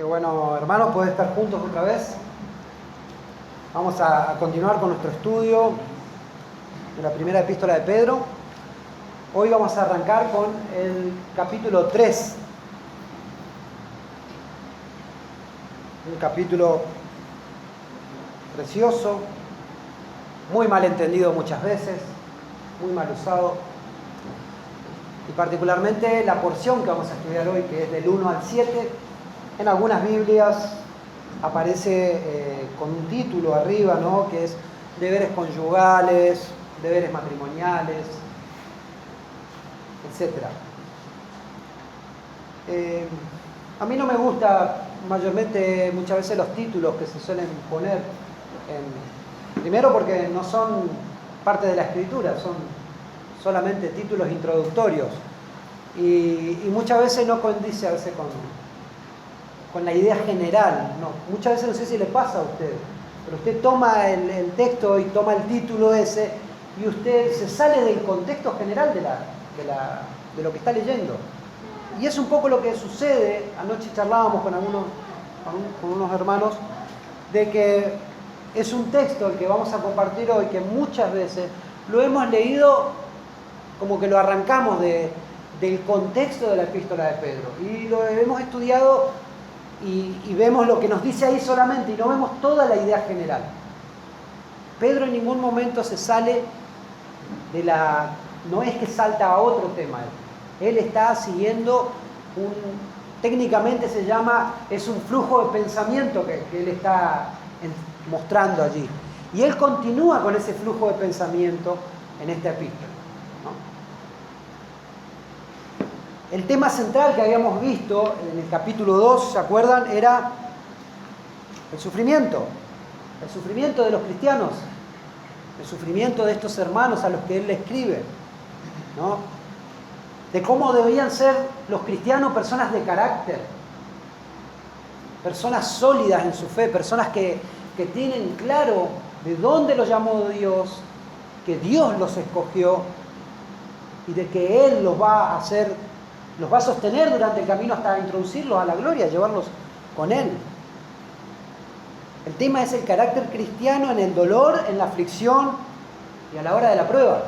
Qué bueno, hermanos, poder estar juntos otra vez. Vamos a continuar con nuestro estudio de la primera epístola de Pedro. Hoy vamos a arrancar con el capítulo 3. Un capítulo precioso, muy mal entendido muchas veces, muy mal usado. Y particularmente la porción que vamos a estudiar hoy, que es del 1 al 7, en algunas Biblias aparece con un título arriba, ¿no?, que es deberes conyugales, deberes matrimoniales, etc. A mí no me gusta mayormente muchas veces los títulos que se suelen poner, primero porque no son parte de la escritura, son solamente títulos introductorios y muchas veces no condice a veces con la idea general. No, muchas veces no sé si le pasa a usted, pero usted toma el texto y toma el título ese y usted se sale del contexto general de lo que está leyendo. Y es un poco lo que sucede. Anoche charlábamos con unos hermanos de que es un texto el que vamos a compartir hoy que muchas veces lo hemos leído como que lo arrancamos del contexto de la epístola de Pedro y lo hemos estudiado y vemos lo que nos dice ahí solamente y no vemos toda la idea general. Pedro en ningún momento se sale no es que salta a otro tema. Él está siguiendo técnicamente se llama, es un flujo de pensamiento que él está mostrando allí. Y él continúa con ese flujo de pensamiento en esta epístola, ¿no? El tema central que habíamos visto en el capítulo 2, ¿se acuerdan? Era el sufrimiento de los cristianos, el sufrimiento de estos hermanos a los que él le escribe, ¿no? De cómo debían ser los cristianos personas de carácter, personas sólidas en su fe, personas que tienen claro de dónde los llamó Dios, que Dios los escogió y de que Él los va a sostener durante el camino hasta introducirlos a la gloria, llevarlos con Él. El tema es el carácter cristiano en el dolor, en la aflicción y a la hora de la prueba.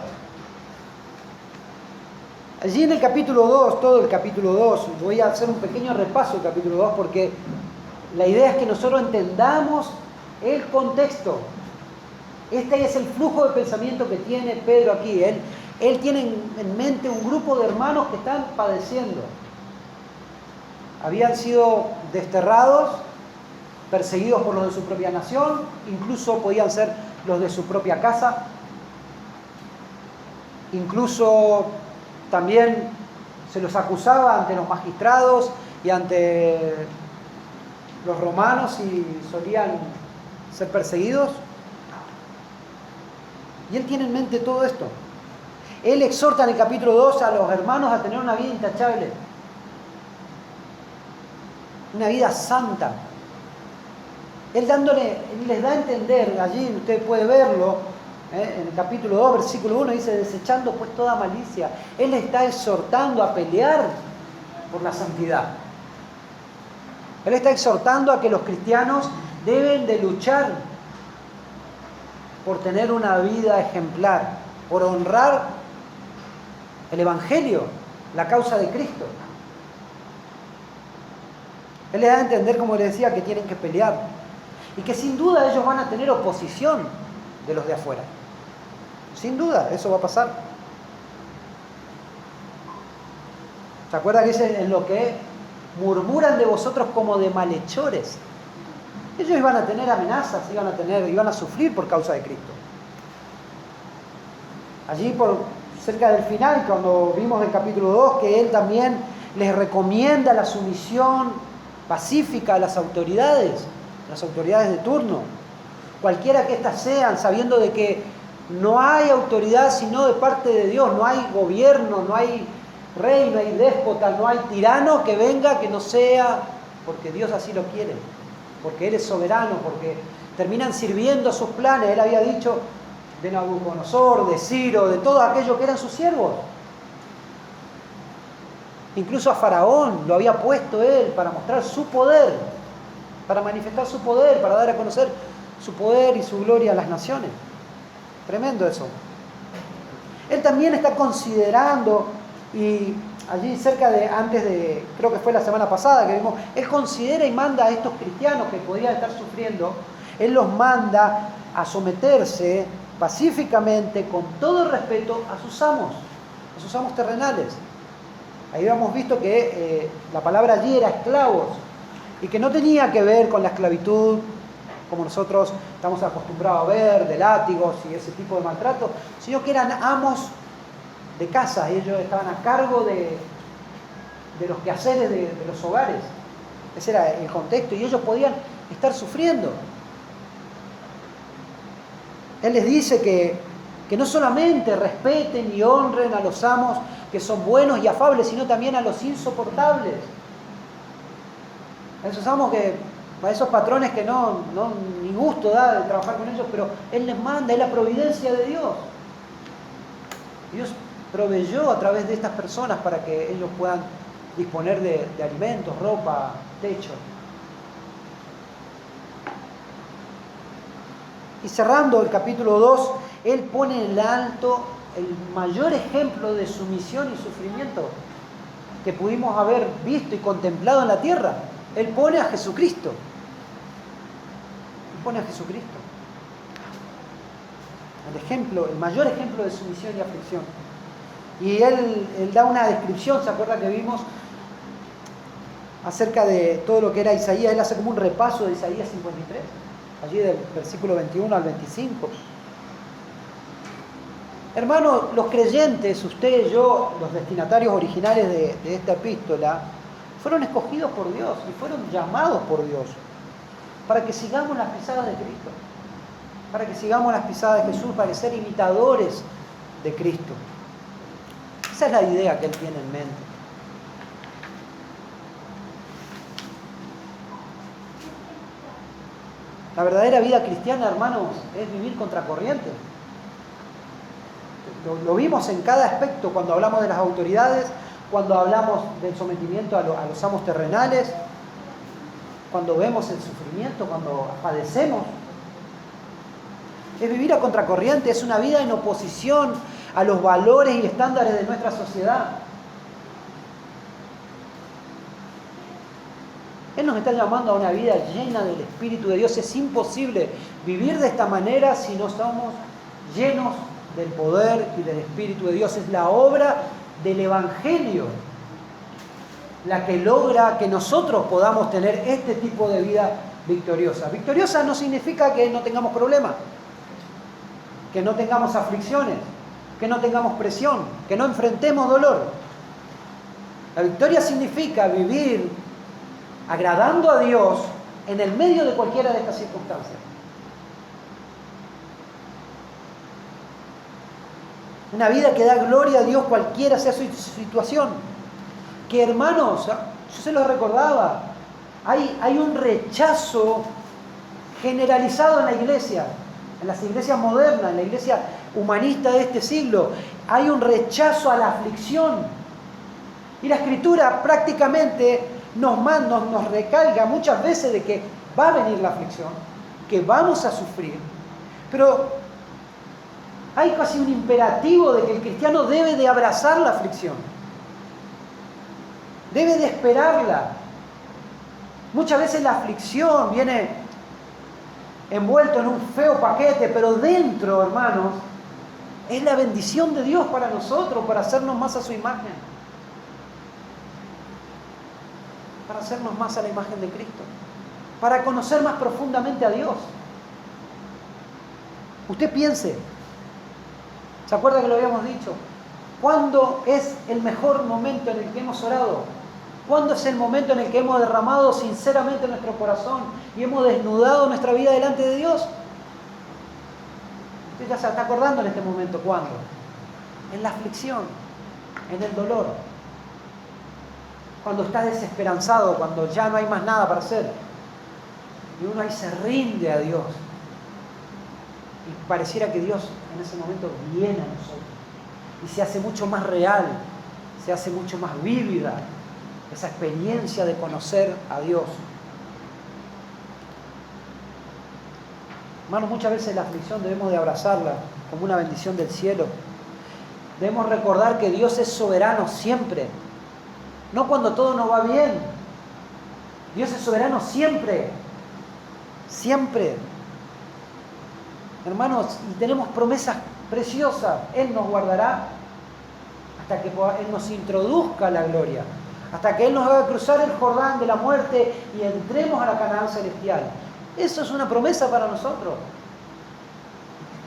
Allí en el capítulo 2, todo el capítulo 2, voy a hacer un pequeño repaso del capítulo 2 porque la idea es que nosotros entendamos el contexto. Este es el flujo de pensamiento que tiene Pedro aquí. Él tiene en mente un grupo de hermanos que están padeciendo. Habían sido desterrados, perseguidos por los de su propia nación, incluso podían ser los de su propia casa. Incluso también se los acusaba ante los magistrados y ante los romanos y solían ser perseguidos. Y él tiene en mente todo esto. Él exhorta en el capítulo 2 a los hermanos a tener una vida intachable, una vida santa. Él les da a entender, allí usted puede verlo, en el capítulo 2, versículo 1, dice, desechando pues toda malicia. Él les está exhortando a pelear por la santidad. Él está exhortando a que los cristianos deben de luchar por tener una vida ejemplar, por honrar el Evangelio, la causa de Cristo. Él les da a entender, como les decía, que tienen que pelear y que sin duda ellos van a tener oposición de los de afuera. Sin duda, eso va a pasar. ¿Se acuerdan que dice en lo que murmuran de vosotros como de malhechores? Ellos iban a tener amenazas, iban a sufrir por causa de Cristo. Allí cerca del final, cuando vimos el capítulo 2, que él también les recomienda la sumisión pacífica a las autoridades de turno, cualquiera que éstas sean, sabiendo de que no hay autoridad sino de parte de Dios, no hay gobierno, no hay rey, no hay déspota, no hay tirano que venga que no sea porque Dios así lo quiere, porque Él es soberano, porque terminan sirviendo sus planes. Él había dicho de Nabucodonosor, de Ciro, de todos aquellos que eran sus siervos. Incluso a Faraón lo había puesto él para mostrar su poder para manifestar su poder, para dar a conocer su poder y su gloria a las naciones. Tremendo eso. Él también está considerando, y allí creo que fue la semana pasada que vimos, él considera y manda a estos cristianos que podían estar sufriendo, él los manda a someterse pacíficamente, con todo respeto, a sus amos terrenales. Ahí habíamos visto que la palabra allí era esclavos, y que no tenía que ver con la esclavitud, como nosotros estamos acostumbrados a ver, de látigos y ese tipo de maltrato, sino que eran amos de casa, y ellos estaban a cargo de los quehaceres de los hogares. Ese era el contexto, y ellos podían estar sufriendo. Él les dice que no solamente respeten y honren a los amos que son buenos y afables, sino también a los insoportables. A esos amos a esos patrones que no ni gusto da de trabajar con ellos, pero Él les manda, es la providencia de Dios. Dios proveyó a través de estas personas para que ellos puedan disponer de alimentos, ropa, techo. Y cerrando el capítulo 2, Él pone en alto el mayor ejemplo de sumisión y sufrimiento que pudimos haber visto y contemplado en la tierra. Él pone a Jesucristo. Él pone a Jesucristo. El mayor ejemplo de sumisión y aflicción. Y él da una descripción, ¿se acuerda que vimos? Acerca de todo lo que era Isaías. Él hace como un repaso de Isaías 53, allí del versículo 21 al 25. Hermanos, los creyentes, usted y yo, los destinatarios originales de esta epístola, fueron escogidos por Dios y fueron llamados por Dios para que sigamos las pisadas de Cristo, para que sigamos las pisadas de Jesús, para ser imitadores de Cristo. Esa es la idea que Él tiene en mente. La verdadera vida cristiana, hermanos, es vivir contracorriente. Lo vimos en cada aspecto cuando hablamos de las autoridades, cuando hablamos del sometimiento a los amos terrenales, cuando vemos el sufrimiento, cuando padecemos. Es vivir a contracorriente, es una vida en oposición a los valores y estándares de nuestra sociedad. Él nos está llamando a una vida llena del Espíritu de Dios. Es imposible vivir de esta manera si no estamos llenos del poder y del Espíritu de Dios. Es la obra del Evangelio la que logra que nosotros podamos tener este tipo de vida victoriosa. Victoriosa no significa que no tengamos problemas, que no tengamos aflicciones, que no tengamos presión, que no enfrentemos dolor. La victoria significa vivir agradando a Dios en el medio de cualquiera de estas circunstancias. Una vida que da gloria a Dios cualquiera sea su situación. Que hermanos, yo se lo recordaba, hay un rechazo generalizado en la iglesia, en las iglesias modernas, en la iglesia humanista de este siglo. Hay un rechazo a la aflicción. Y la Escritura prácticamente nos recalca muchas veces de que va a venir la aflicción, que vamos a sufrir, pero hay casi un imperativo de que el cristiano debe de abrazar la aflicción, debe de esperarla. Muchas veces la aflicción viene envuelto en un feo paquete, pero dentro, hermanos, es la bendición de Dios para nosotros, para hacernos más a su imagen, para hacernos más a la imagen de Cristo, para conocer más profundamente a Dios. Usted piense, ¿se acuerda que lo habíamos dicho? ¿Cuándo es el mejor momento en el que hemos orado? ¿Cuándo es el momento en el que hemos derramado sinceramente nuestro corazón y hemos desnudado nuestra vida delante de Dios? Usted ya se está acordando en este momento. ¿Cuándo? En la aflicción, en el dolor. Cuando está desesperanzado, cuando ya no hay más nada para hacer. Y uno ahí se rinde a Dios. Y pareciera que Dios en ese momento viene a nosotros. Y se hace mucho más real, se hace mucho más vívida esa experiencia de conocer a Dios. Hermanos, muchas veces la aflicción debemos de abrazarla como una bendición del cielo. Debemos recordar que Dios es soberano siempre, no cuando todo nos va bien. Dios es soberano siempre, siempre. Hermanos, y tenemos promesas preciosas. Él nos guardará hasta que Él nos introduzca a la gloria, hasta que Él nos haga cruzar el Jordán de la muerte y entremos a la Canaán celestial. Eso es una promesa para nosotros.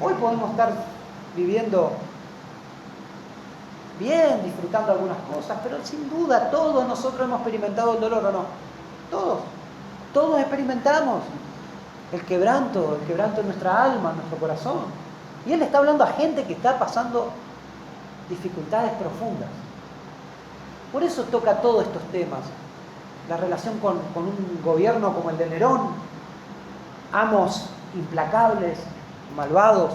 Hoy podemos estar viviendo bien, disfrutando algunas cosas, pero sin duda todos nosotros hemos experimentado el dolor, ¿o no? Todos experimentamos el quebranto en nuestra alma, en nuestro corazón. Y Él está hablando a gente que está pasando dificultades profundas. Por eso toca todos estos temas. La relación con un gobierno como el de Nerón, amos implacables, malvados.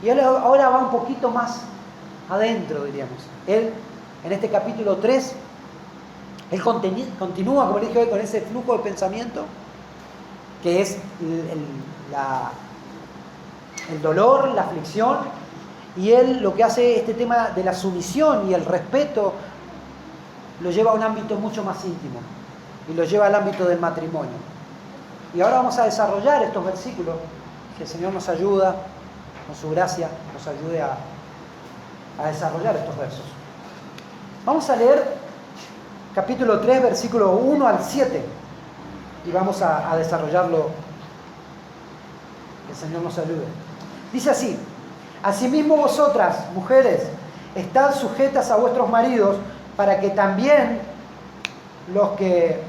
Y Él ahora va un poquito más adentro, diríamos. Él, en este capítulo 3, Él continúa, como le dije hoy, con ese flujo de pensamiento, que es el dolor, la aflicción, y Él lo que hace, este tema de la sumisión y el respeto, lo lleva a un ámbito mucho más íntimo, y lo lleva al ámbito del matrimonio. Y ahora vamos a desarrollar estos versículos, que el Señor nos ayuda, con su gracia, nos ayude a desarrollar estos versos. Vamos a leer capítulo 3, versículo 1 al 7, y vamos a desarrollarlo. Que el Señor nos ayude. Dice así: asimismo vosotras, mujeres, estad sujetas a vuestros maridos, para que también los que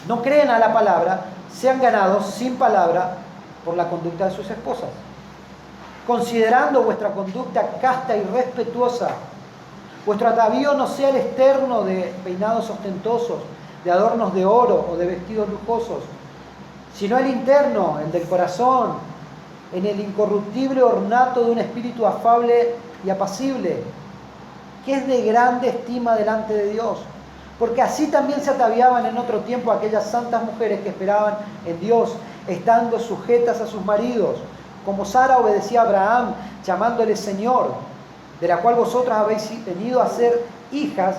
no creen a la palabra sean ganados sin palabra por la conducta de sus esposas, considerando vuestra conducta casta y respetuosa. Vuestro atavío no sea el externo de peinados ostentosos, de adornos de oro o de vestidos lujosos, sino el interno, el del corazón, en el incorruptible ornato de un espíritu afable y apacible, que es de grande estima delante de Dios. Porque así también se ataviaban en otro tiempo aquellas santas mujeres que esperaban en Dios, estando sujetas a sus maridos, como Sara obedecía a Abraham, llamándole Señor, de la cual vosotras habéis venido a ser hijas,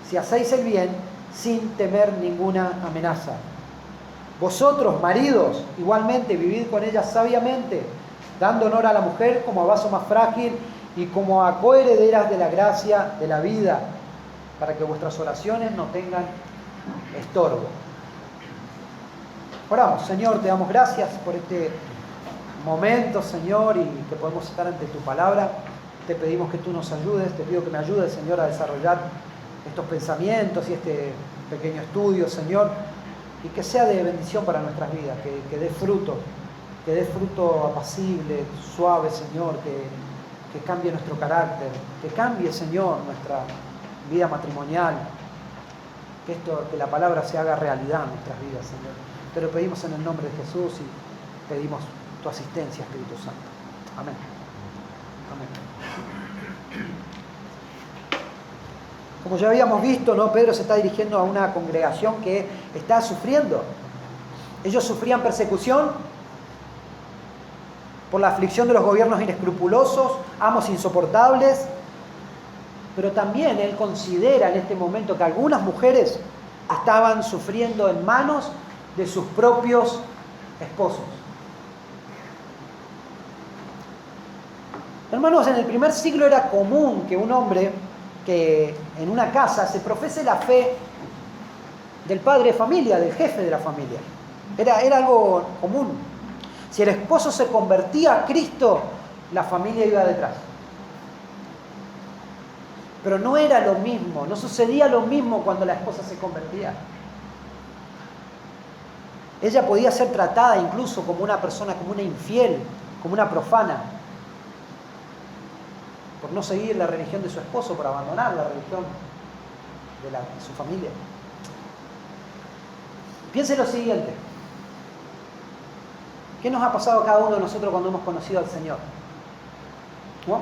si hacéis el bien, sin temer ninguna amenaza. Vosotros, maridos, igualmente vivid con ellas sabiamente, dando honor a la mujer como a vaso más frágil y como a coherederas de la gracia de la vida, para que vuestras oraciones no tengan estorbo. Oramos. Señor, te damos gracias por este momento, Señor, y que podemos estar ante tu palabra. Te pedimos que tú nos ayudes, te pido que me ayudes, Señor, a desarrollar estos pensamientos y este pequeño estudio, Señor, y que sea de bendición para nuestras vidas, que dé fruto apacible, suave, Señor, que cambie nuestro carácter, que cambie, Señor, nuestra vida matrimonial, que la palabra se haga realidad en nuestras vidas, Señor. Te lo pedimos en el nombre de Jesús y pedimos tu asistencia, Espíritu Santo. Amén. Amén. Como ya habíamos visto, ¿no? Pedro se está dirigiendo a una congregación que está sufriendo. Ellos sufrían persecución por la aflicción de los gobiernos inescrupulosos, amos insoportables, pero también él considera en este momento que algunas mujeres estaban sufriendo en manos de sus propios esposos. Hermanos, en el primer siglo era común que un hombre que en una casa se profese la fe del padre de familia, del jefe de la familia. Era algo común. Si el esposo se convertía a Cristo, la familia iba detrás. Pero no era lo mismo, no sucedía lo mismo cuando la esposa se convertía. Ella podía ser tratada incluso como una persona, como una infiel, como una profana, por no seguir la religión de su esposo, por abandonar la religión de su familia. Piense lo siguiente. ¿Qué nos ha pasado a cada uno de nosotros cuando hemos conocido al Señor? ¿No?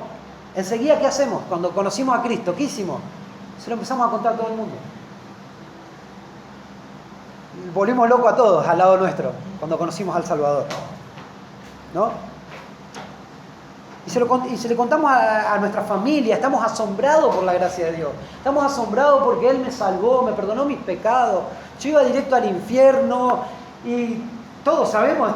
Enseguida, ¿qué hacemos? Cuando conocimos a Cristo, ¿qué hicimos? Se lo empezamos a contar a todo el mundo. volvimos locos a todos al lado nuestro cuando conocimos al Salvador, ¿no? Y se le contamos a nuestra familia, estamos asombrados por la gracia de Dios, estamos asombrados porque Él me salvó, me perdonó mis pecados, yo iba directo al infierno y todos sabemos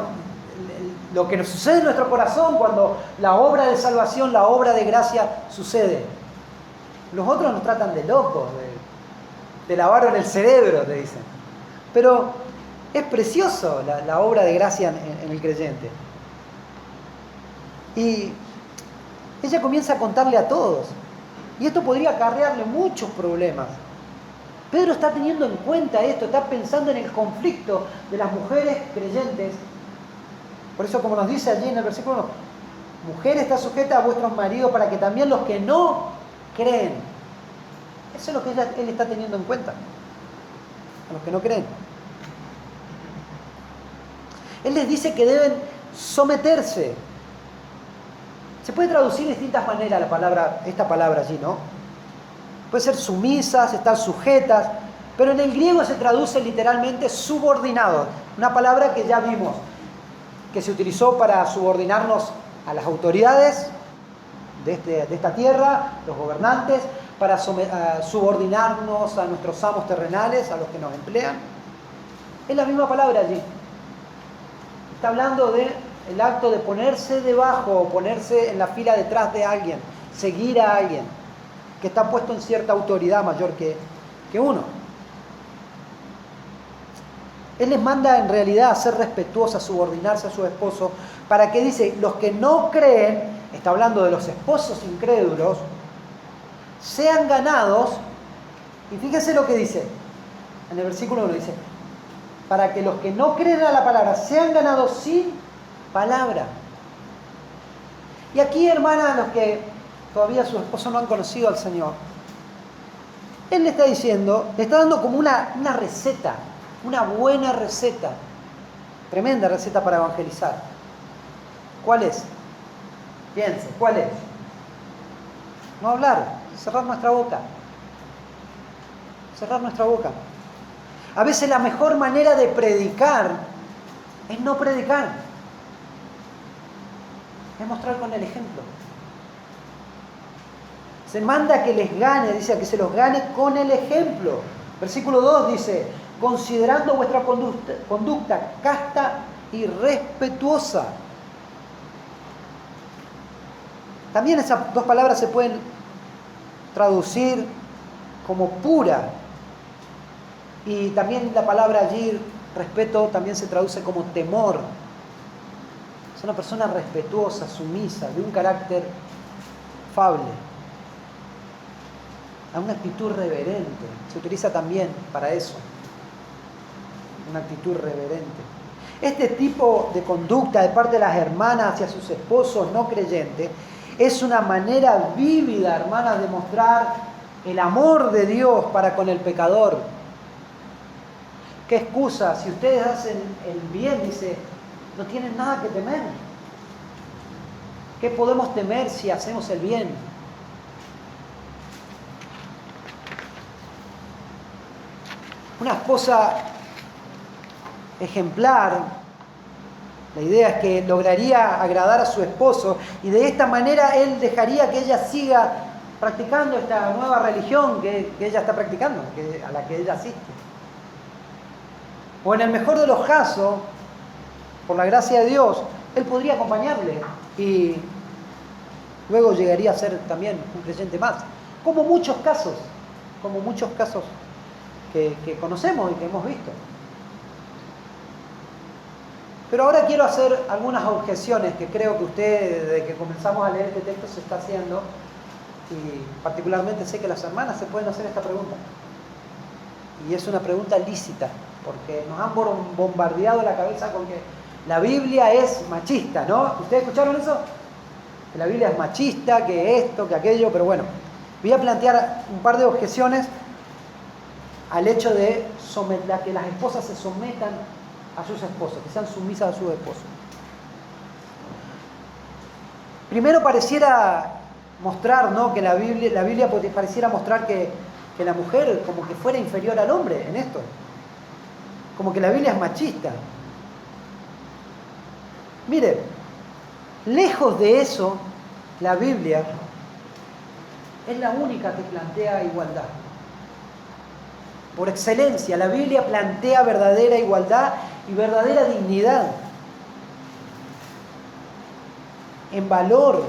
lo que nos sucede en nuestro corazón cuando la obra de salvación, la obra de gracia sucede. Los otros nos tratan de locos, te lavaron el cerebro, te dicen. Pero es precioso la obra de gracia en el creyente. Y ella comienza a contarle a todos. Y esto podría acarrearle muchos problemas. Pedro está teniendo en cuenta esto, está pensando en el conflicto de las mujeres creyentes. Por eso, como nos dice allí en el versículo 1, mujer está sujeta a vuestros maridos para que también los que no creen. Eso es lo que él está teniendo en cuenta. A los que no creen. Él les dice que deben someterse. Se puede traducir de distintas maneras esta palabra allí, ¿no? Puede ser sumisas, estar sujetas, pero en el griego se traduce literalmente subordinados. Una palabra que ya vimos, que se utilizó para subordinarnos a las autoridades de esta tierra, los gobernantes, para subordinarnos a nuestros amos terrenales, a los que nos emplean. Es la misma palabra allí. Está hablando del acto de ponerse debajo o ponerse en la fila detrás de alguien, seguir a alguien que está puesto en cierta autoridad mayor que uno. Él les manda en realidad a ser respetuosos, a subordinarse a su esposo, para que dice, los que no creen, está hablando de los esposos incrédulos, sean ganados, y fíjense lo que dice, en el versículo 1 dice, para que los que no creen a la palabra sean ganados sin palabra. Y aquí, hermanas, los que todavía su esposo no han conocido al Señor, Él le está diciendo, le está dando como una receta, una buena receta, tremenda receta para evangelizar. ¿Cuál es? Piense, ¿cuál es? No hablar, cerrar nuestra boca. Cerrar nuestra boca. A veces la mejor manera de predicar es no predicar. Es mostrar con el ejemplo. Se manda que les gane, dice que se los gane con el ejemplo. Versículo 2 dice, considerando vuestra conducta casta y respetuosa. También esas dos palabras se pueden traducir como pura. Y también la palabra allí, respeto, también se traduce como temor. Es una persona respetuosa, sumisa, de un carácter afable. A una actitud reverente. Se utiliza también para eso. Una actitud reverente. Este tipo de conducta de parte de las hermanas hacia sus esposos no creyentes es una manera vívida, hermanas, de mostrar el amor de Dios para con el pecador. ¿Qué excusa? Si ustedes hacen el bien, dice, no tienen nada que temer. ¿Qué podemos temer si hacemos el bien? Una esposa ejemplar, la idea es que lograría agradar a su esposo y de esta manera él dejaría que ella siga practicando esta nueva religión que ella está practicando, a la que ella asiste. O en el mejor de los casos, por la gracia de Dios, él podría acompañarle y luego llegaría a ser también un creyente más. Como muchos casos que conocemos y que hemos visto. Pero ahora quiero hacer algunas objeciones que creo que usted, desde que comenzamos a leer este texto, se está haciendo, y particularmente sé que las hermanas se pueden hacer esta pregunta. Y es una pregunta lícita, porque nos han bombardeado la cabeza con que la Biblia es machista, ¿no? ¿Ustedes escucharon eso? Que la Biblia es machista, que esto, que aquello, pero bueno, voy a plantear un par de objeciones al hecho de que las esposas se sometan a sus esposos, que sean sumisas a sus esposos. Primero pareciera mostrar, ¿no?, que la Biblia pareciera mostrar que la mujer como que fuera inferior al hombre en esto. como que la Biblia es machista. Mire, lejos de eso, la Biblia es la única que plantea igualdad. Por excelencia, la Biblia plantea verdadera igualdad y verdadera dignidad. En valor,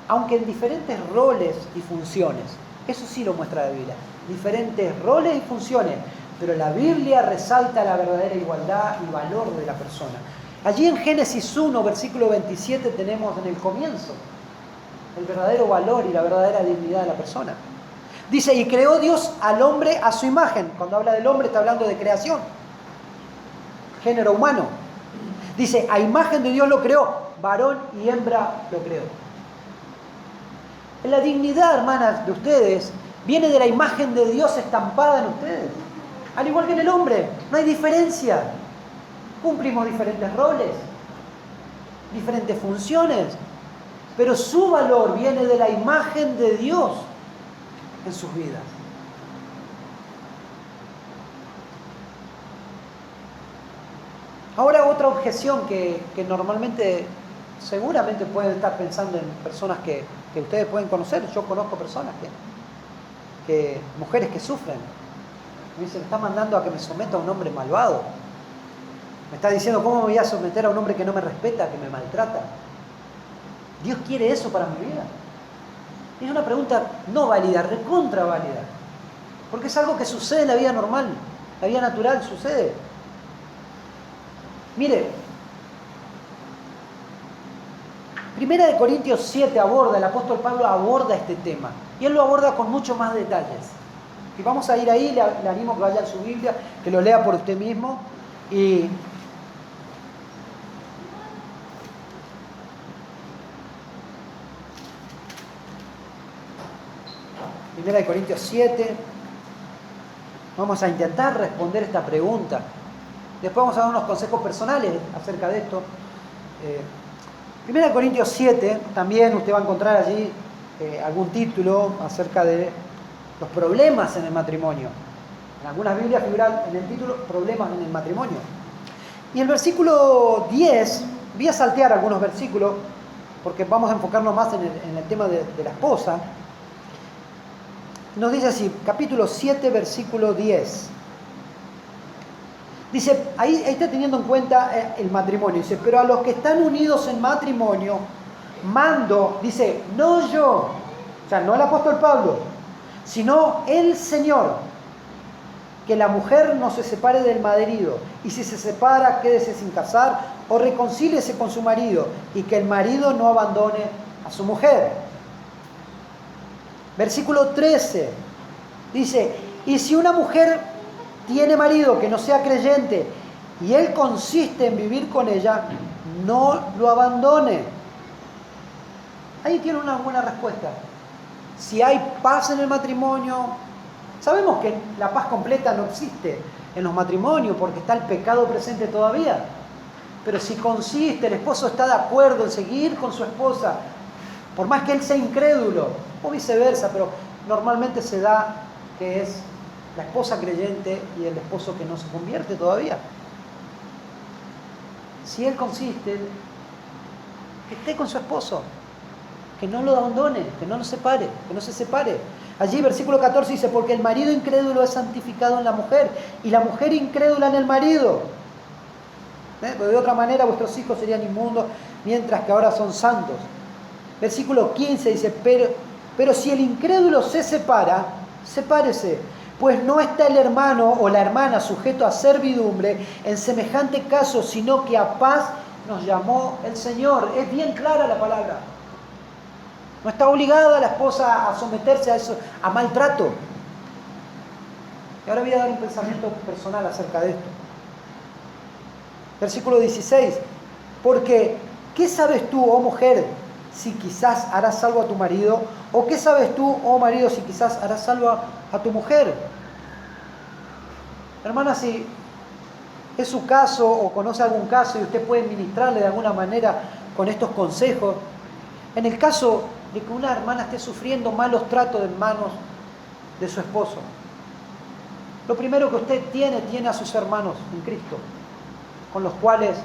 aunque en diferentes roles y funciones. Eso sí lo muestra la Biblia. Diferentes roles y funciones. Pero la Biblia resalta la verdadera igualdad y valor de la persona. Allí en Génesis 1, versículo 27, tenemos en el comienzo el verdadero valor y la verdadera dignidad de la persona. Dice, y creó Dios al hombre a su imagen. Cuando habla del hombre está hablando de creación. Género humano. Dice, a imagen de Dios lo creó. Varón y hembra lo creó. La dignidad, hermanas, de ustedes viene de la imagen de Dios estampada en ustedes. Al igual que en el hombre, no hay diferencia. Cumplimos diferentes roles, diferentes funciones, pero su valor viene de la imagen de Dios en sus vidas. Ahora otra objeción que normalmente, seguramente pueden estar pensando en personas que ustedes pueden conocer. Yo conozco personas mujeres que sufren. Me dicen, me está mandando a que me someta a un hombre malvado. Me está diciendo, ¿cómo me voy a someter a un hombre que no me respeta, que me maltrata? ¿Dios quiere eso para mi vida? Es una pregunta no válida, recontra válida. Porque es algo que sucede en la vida normal, la vida natural sucede. Mire, 1 Corintios 7 el apóstol Pablo aborda este tema. Y él lo aborda con mucho más detalles. Y vamos a ir ahí, le animo a que vaya a su Biblia, que lo lea por usted mismo. Y Primera de Corintios 7. Vamos a intentar responder esta pregunta. Después vamos a dar unos consejos personales acerca de esto. Primera de Corintios 7, también usted va a encontrar allí algún título acerca de los problemas en el matrimonio. En algunas Biblias figuran en el título problemas en el matrimonio. Y el versículo 10, voy a saltear algunos versículos porque vamos a enfocarnos más en el tema de la esposa. Nos dice así, capítulo 7, versículo 10. Dice, ahí está teniendo en cuenta el matrimonio. Dice, pero a los que están unidos en matrimonio, mando, dice, no yo, o sea, no el apóstol Pablo, sino el Señor, que la mujer no se separe del marido, y si se separa, quédese sin casar, o reconcíliese con su marido, y que el marido no abandone a su mujer. Versículo 13, dice, y si una mujer tiene marido que no sea creyente, y él consiste en vivir con ella, no lo abandone. Ahí tiene una buena respuesta. Si hay paz en el matrimonio, sabemos que la paz completa no existe en los matrimonios porque está el pecado presente todavía. Pero si consiste, el esposo está de acuerdo en seguir con su esposa, por más que él sea incrédulo, o viceversa, pero normalmente se da que es la esposa creyente y el esposo que no se convierte todavía. Si él consiste, que esté con su esposo, que no lo abandone, que no lo separe, que no se separe. Allí versículo 14 dice, porque el marido incrédulo es santificado en la mujer y la mujer incrédula en el marido. Pero de otra manera vuestros hijos serían inmundos, mientras que ahora son santos. Versículo 15 dice, pero si el incrédulo se separa, sepárese, pues no está el hermano o la hermana sujeto a servidumbre en semejante caso, sino que a paz nos llamó el Señor. Es bien clara la palabra. No está obligada la esposa a someterse a eso, a maltrato. Y ahora voy a dar un pensamiento personal acerca de esto. Versículo 16. Porque, ¿qué sabes tú, oh mujer, si quizás harás salvo a tu marido? ¿O qué sabes tú, oh marido, si quizás harás salvo a tu mujer? Hermana, si es su caso o conoce algún caso y usted puede ministrarle de alguna manera con estos consejos, en el caso de que una hermana esté sufriendo malos tratos en manos de su esposo, Lo primero que usted tiene a sus hermanos en Cristo, con los cuales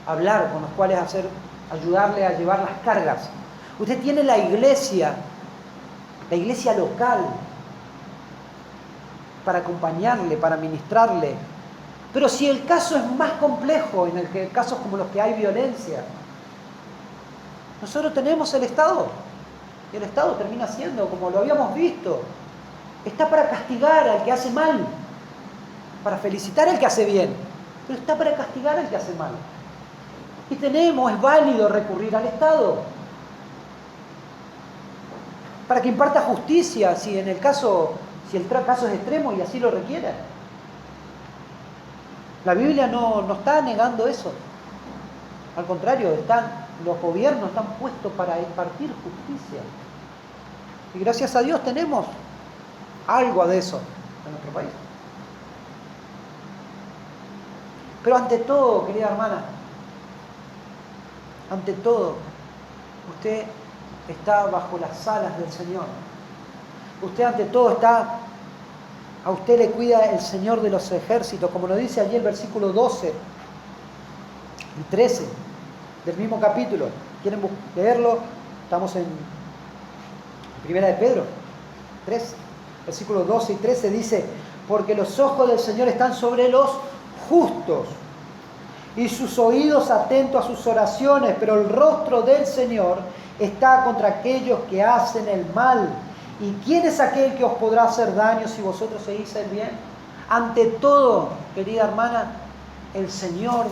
hablar, con los cuales ayudarle a llevar las cargas. Usted tiene la iglesia local, para acompañarle, para ministrarle. Pero si el caso es más complejo, en el que casos como los que hay violencia, nosotros tenemos el Estado. Y el Estado termina siendo, como lo habíamos visto, está para castigar al que hace mal, para felicitar al que hace bien, pero está para castigar al que hace mal. Y es válido recurrir al Estado para que imparta justicia si el caso es extremo y así lo requiera. La Biblia no está negando eso. Al contrario, los gobiernos están puestos para impartir justicia. Y gracias a Dios tenemos algo de eso en nuestro país. Pero ante todo, querida hermana, ante todo, usted está bajo las alas del Señor. Usted ante todo a usted le cuida el Señor de los ejércitos, como lo dice allí el versículo 12 y 13 del mismo capítulo. ¿Quieren leerlo? Estamos en Primera de Pedro 3, versículos 12 y 13 dice: porque los ojos del Señor están sobre los justos y sus oídos atentos a sus oraciones, pero el rostro del Señor está contra aquellos que hacen el mal. ¿Y quién es aquel que os podrá hacer daño si vosotros seguís el bien? Ante todo, querida hermana, el Señor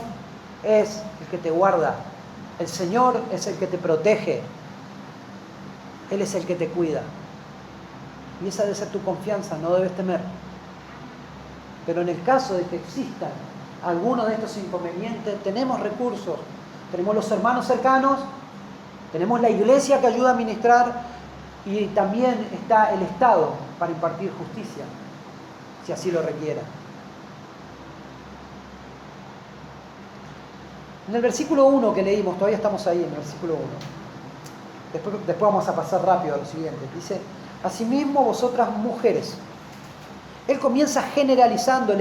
es el que te guarda. El Señor es el que te protege. Él es el que te cuida. Y esa debe ser tu confianza, no debes temer. Pero en el caso de que existan algunos de estos inconvenientes, tenemos recursos. Tenemos los hermanos cercanos, tenemos la iglesia que ayuda a ministrar, y también está el Estado para impartir justicia, si así lo requiera. En el versículo 1 que leímos, todavía estamos ahí en el versículo 1. Después vamos a pasar rápido a lo siguiente. Dice: asimismo vosotras mujeres. Él comienza generalizando,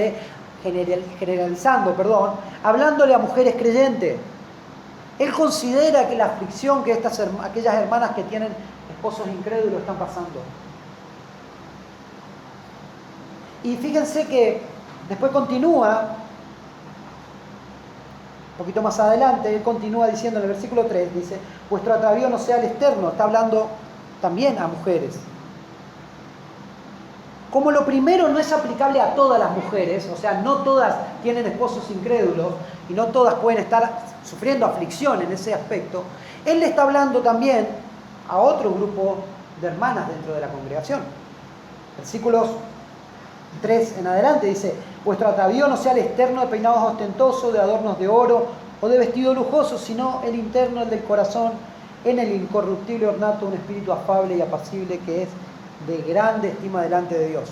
hablándole a mujeres creyentes. Él considera que la aflicción que aquellas hermanas que tienen esposos incrédulos están pasando. Y fíjense que después continúa, un poquito más adelante, él continúa diciendo en el versículo 3, dice: vuestro atavío no sea el externo. Está hablando también a mujeres. Como lo primero no es aplicable a todas las mujeres, o sea, no todas tienen esposos incrédulos y no todas pueden estar sufriendo aflicción en ese aspecto, él le está hablando también a otro grupo de hermanas dentro de la congregación. Versículos 3 en adelante dice: vuestro atavío no sea el externo de peinados ostentosos, de adornos de oro o de vestido lujoso, sino el interno, el del corazón, en el incorruptible ornato, un espíritu afable y apacible que es de grande estima delante de Dios.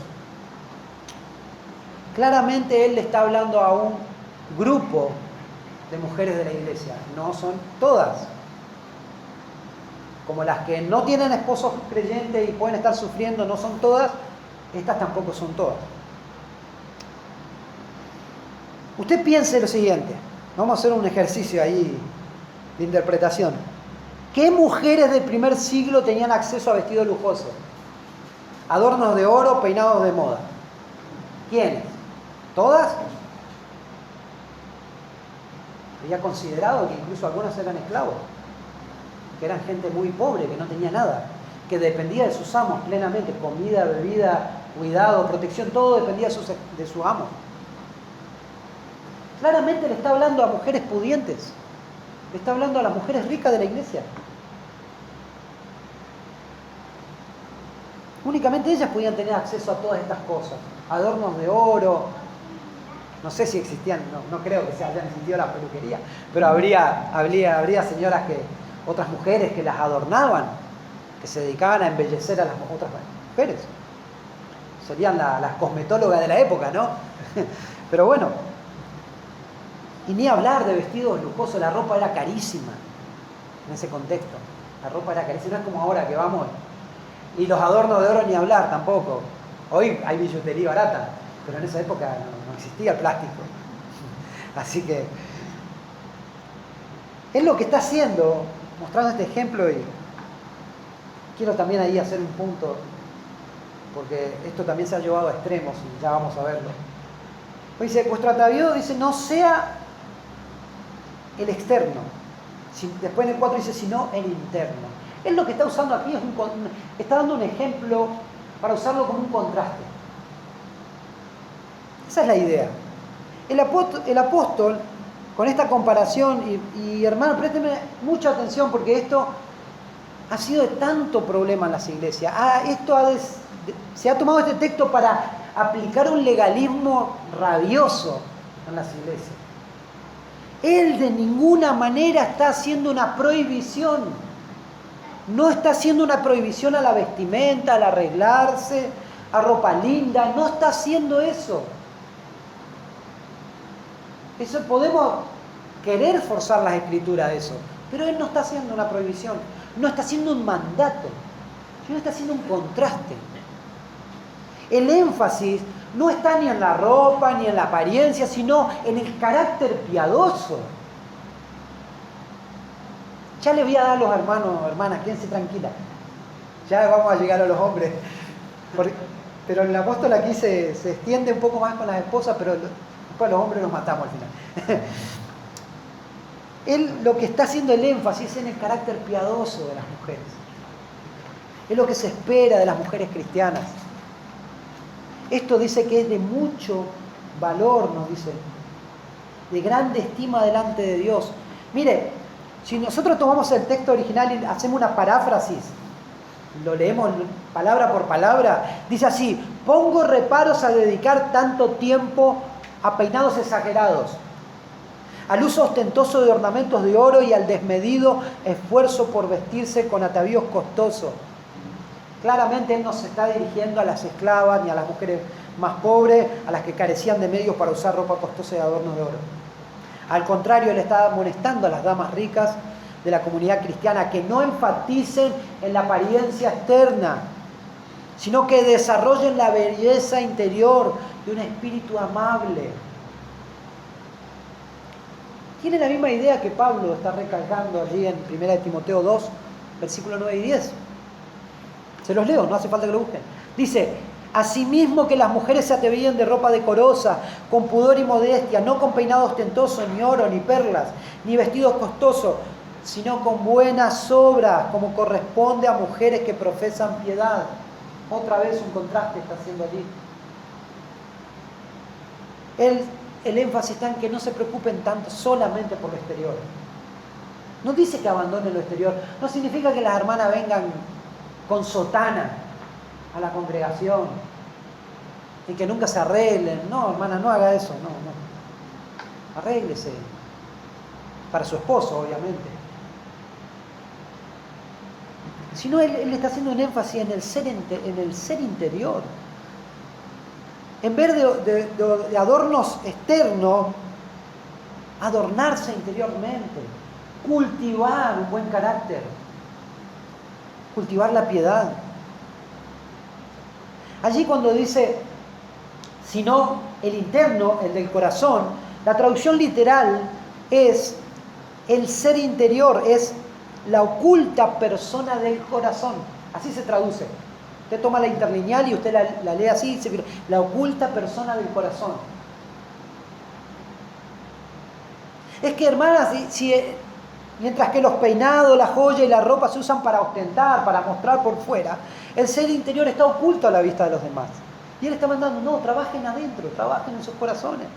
Claramente él le está hablando a un grupo de mujeres de la iglesia, no son todas. Como las que no tienen esposos creyentes y pueden estar sufriendo no son todas, estas tampoco son todas. Usted piense lo siguiente, vamos a hacer un ejercicio ahí de interpretación. ¿Qué mujeres del primer siglo tenían acceso a vestidos lujosos? Adornos de oro, peinados de moda. ¿Quiénes? ¿Todas? Había considerado que incluso algunas eran esclavos, que eran gente muy pobre, que no tenía nada, que dependía de sus amos plenamente, comida, bebida, cuidado, protección, todo dependía de sus amos. Claramente le está hablando a mujeres pudientes, le está hablando a las mujeres ricas de la iglesia. Únicamente ellas podían tener acceso a todas estas cosas, adornos de oro. No sé si existían, no creo que se hayan existido la peluquería, pero habría señoras otras mujeres que las adornaban, que se dedicaban a embellecer a las otras mujeres. Serían las cosmetólogas de la época, ¿no? Pero bueno, y ni hablar de vestidos lujosos, la ropa era carísima en ese contexto. La ropa era carísima, no es como ahora que vamos, y los adornos de oro ni hablar tampoco. Hoy hay billutería barata, pero en esa época no existía el plástico. Así que es lo que está haciendo, mostrando este ejemplo, y quiero también ahí hacer un punto, porque esto también se ha llevado a extremos y ya vamos a verlo. Dice, vuestro atavío, dice, no sea el externo. Después en el 4 dice, sino el interno. Él lo que está usando aquí está dando un ejemplo para usarlo como un contraste. Esa es la idea. El apóstol, con esta comparación, y hermano, présteme mucha atención porque esto ha sido de tanto problema en las iglesias. Se ha tomado este texto para aplicar un legalismo rabioso en las iglesias. Él de ninguna manera está haciendo una prohibición. No está haciendo una prohibición a la vestimenta, al arreglarse, a ropa linda. No está haciendo eso. Eso podemos querer forzar las escrituras a eso. Pero él no está haciendo una prohibición. No está haciendo un mandato. Sino está haciendo un contraste. El énfasis no está ni en la ropa, ni en la apariencia, sino en el carácter piadoso. Ya le voy a dar a los hermanos, hermanas, quédense tranquilas. Ya vamos a llegar a los hombres. Pero el apóstol aquí se extiende un poco más con las esposas, pero después los hombres nos matamos al final. Él lo que está haciendo el énfasis es en el carácter piadoso de las mujeres. Es lo que se espera de las mujeres cristianas. Esto dice que es de mucho valor, nos dice, de grande estima delante de Dios. Mire, si nosotros tomamos el texto original y hacemos una paráfrasis, lo leemos palabra por palabra, dice así: pongo reparos a dedicar tanto tiempo a peinados exagerados, al uso ostentoso de ornamentos de oro y al desmedido esfuerzo por vestirse con atavíos costosos. Claramente él no se está dirigiendo a las esclavas ni a las mujeres más pobres, a las que carecían de medios para usar ropa costosa y adornos de oro. Al contrario, él está amonestando a las damas ricas de la comunidad cristiana que no enfaticen en la apariencia externa, sino que desarrollen la belleza interior de un espíritu amable. Tiene la misma idea que Pablo está recalcando allí en 1 Timoteo 2, versículos 9 y 10. Se los leo, no hace falta que lo busquen. Dice: asimismo que las mujeres se atavíen de ropa decorosa, con pudor y modestia, no con peinado ostentoso, ni oro, ni perlas, ni vestidos costosos, sino con buenas obras, como corresponde a mujeres que profesan piedad. Otra vez un contraste está haciendo allí. El énfasis está en que no se preocupen tanto solamente por lo exterior. No dice que abandonen lo exterior. No significa que las hermanas vengan con sotana a la congregación y que nunca se arreglen. No, hermana, no haga eso. No. Arréglese. Para su esposo, obviamente. Sino él está haciendo un énfasis en el ser interior. En vez de adornos externos, adornarse interiormente, cultivar un buen carácter, cultivar la piedad. Allí cuando dice, sino el interno, el del corazón, la traducción literal es el ser interior, es la oculta persona del corazón. Así se traduce. Usted toma la interlineal y usted la lee así, dice, la oculta persona del corazón. Es que, hermanas, mientras que los peinados, la joya y la ropa se usan para ostentar, para mostrar por fuera, el ser interior está oculto a la vista de los demás. Y él está mandando, no, trabajen adentro, trabajen en sus corazones.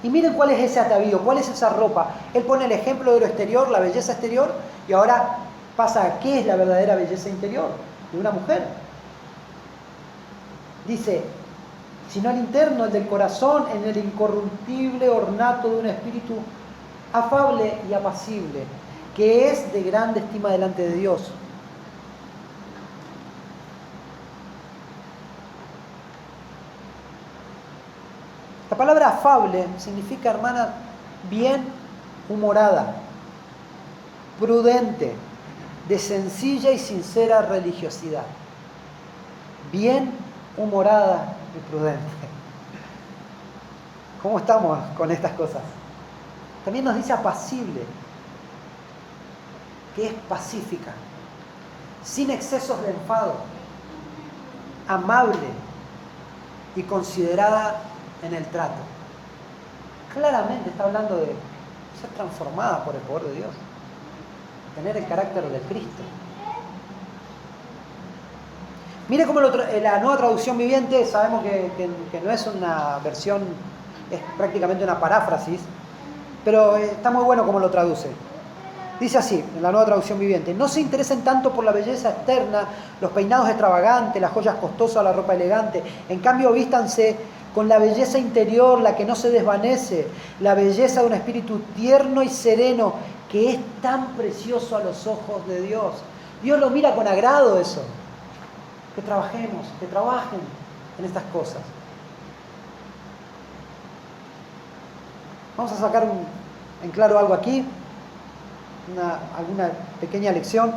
Y miren cuál es ese atavío, cuál es esa ropa. Él pone el ejemplo de lo exterior, la belleza exterior, y ahora pasa a qué es la verdadera belleza interior de una mujer. Dice, sino el interno, el del corazón, en el incorruptible ornato de un espíritu afable y apacible, que es de grande estima delante de Dios. La palabra afable significa, hermana, bien humorada, prudente, de sencilla y sincera religiosidad. Bien humorada y prudente. ¿Cómo estamos con estas cosas? También nos dice apacible, que es pacífica, sin excesos de enfado, amable y considerada en el trato. Claramente está hablando de ser transformada por el poder de Dios, tener el carácter de Cristo. Mire cómo la Nueva Traducción Viviente, sabemos que no es una versión, es prácticamente una paráfrasis, pero está muy bueno cómo lo traduce. Dice así, en la Nueva Traducción Viviente: no se interesen tanto por la belleza externa, los peinados extravagantes, las joyas costosas, la ropa elegante. En cambio, vístanse con la belleza interior, la que no se desvanece, la belleza de un espíritu tierno y sereno, que es tan precioso a los ojos de Dios. Dios lo mira con agrado eso. Que trabajemos, que trabajen en estas cosas. Vamos a sacar en claro algo aquí, alguna pequeña lección.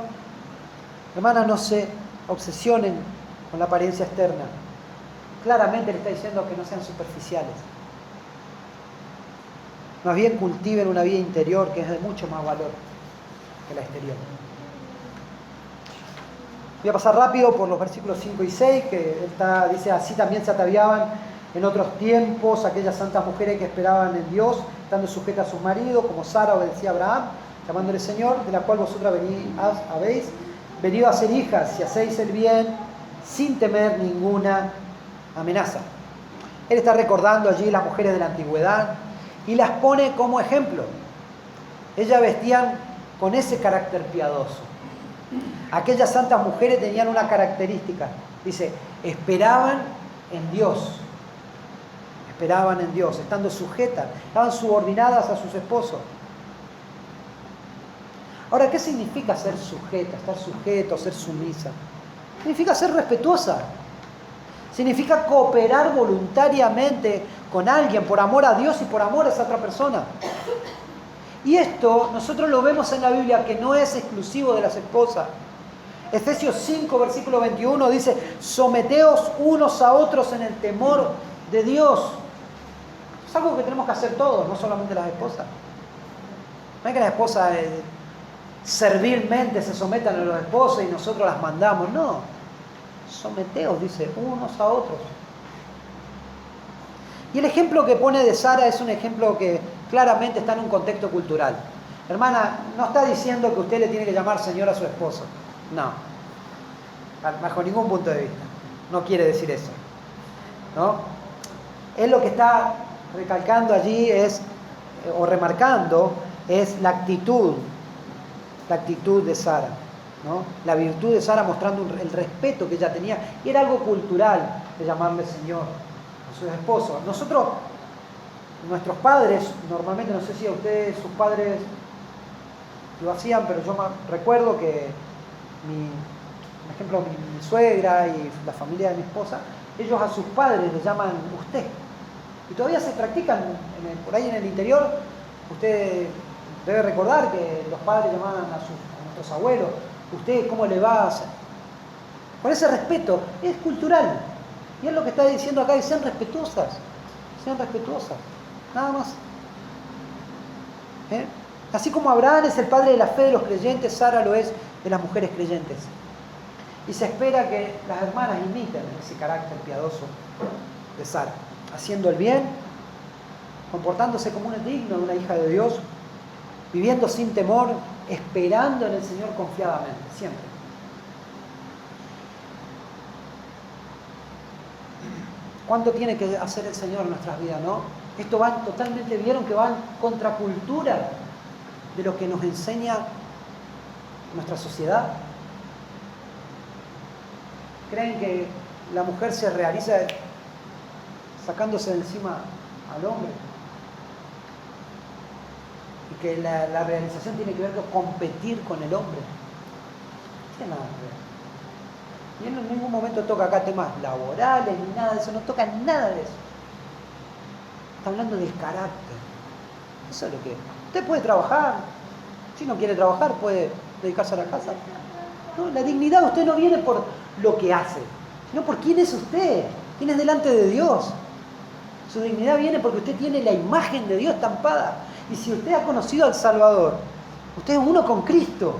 Hermanas, no se obsesionen con la apariencia externa. Claramente le está diciendo que no sean superficiales. Más bien cultiven una vida interior que es de mucho más valor que la exterior. Voy a pasar rápido por los versículos 5 y 6, que dice: así también se ataviaban en otros tiempos aquellas santas mujeres que esperaban en Dios, estando sujetas a sus maridos, como Sara obedecía a Abraham, llamándole Señor, de la cual vosotras habéis venido a ser hijas, si hacéis el bien, sin temer ninguna amenaza. Él está recordando allí las mujeres de la antigüedad y las pone como ejemplo. Ellas vestían con ese carácter piadoso. Aquellas santas mujeres tenían una característica. Dice, esperaban en Dios. Esperaban en Dios, estando sujetas, estaban subordinadas a sus esposos. Ahora, ¿qué significa ser sujeta, estar sujeto, ser sumisa? Significa ser respetuosa. Significa cooperar voluntariamente con alguien por amor a Dios y por amor a esa otra persona. Y esto nosotros lo vemos en la Biblia, que no es exclusivo de las esposas. Efesios 5, versículo 21 dice: someteos unos a otros en el temor de Dios. Es algo que tenemos que hacer todos, no solamente las esposas. No es que las esposas servilmente se sometan a los esposos y nosotros las mandamos, no. Someteos, dice, unos a otros. Y el ejemplo que pone de Sara es un ejemplo que claramente está en un contexto cultural. Hermana, no está diciendo que usted le tiene que llamar señor a su esposo. No. Bajo ningún punto de vista. No quiere decir eso. ¿No? Él lo que está recalcando allí o remarcando, es la actitud de Sara, ¿no? La virtud de Sara, mostrando el respeto que ella tenía, y era algo cultural de llamarle señor a sus esposos. Nuestros padres, normalmente, no sé si a ustedes, sus padres lo hacían, pero yo recuerdo que por ejemplo, mi suegra y la familia de mi esposa, ellos a sus padres les llaman usted. Y todavía se practican por ahí en el interior. Usted debe recordar que los padres llamaban a nuestros abuelos, usted, ¿cómo le va? Con ese respeto, es cultural. Y es lo que está diciendo acá, que sean respetuosas, nada más. Así como Abraham es el padre de la fe de los creyentes, Sara lo es de las mujeres creyentes. Y se espera que las hermanas imiten ese carácter piadoso de Sara, haciendo el bien, comportándose como una digna de una hija de Dios, viviendo sin temor, esperando en el Señor confiadamente, siempre. ¿Cuánto tiene que hacer el Señor en nuestras vidas, no? Esto va totalmente, vieron que va en contracultura de lo que nos enseña nuestra sociedad. ¿Creen que la mujer se realiza sacándose de encima al hombre? Y que la realización tiene que ver con competir con el hombre. No tiene nada que ver. Y en ningún momento toca acá temas laborales ni nada de eso, no toca nada de eso. Está hablando del carácter. Eso es lo que es. Usted puede trabajar, si no quiere trabajar puede dedicarse a la casa. No, la dignidad, usted no viene por lo que hace, sino por quién es usted. Viene delante de Dios. Su dignidad viene porque usted tiene la imagen de Dios estampada. Y si usted ha conocido al Salvador, usted es uno con Cristo.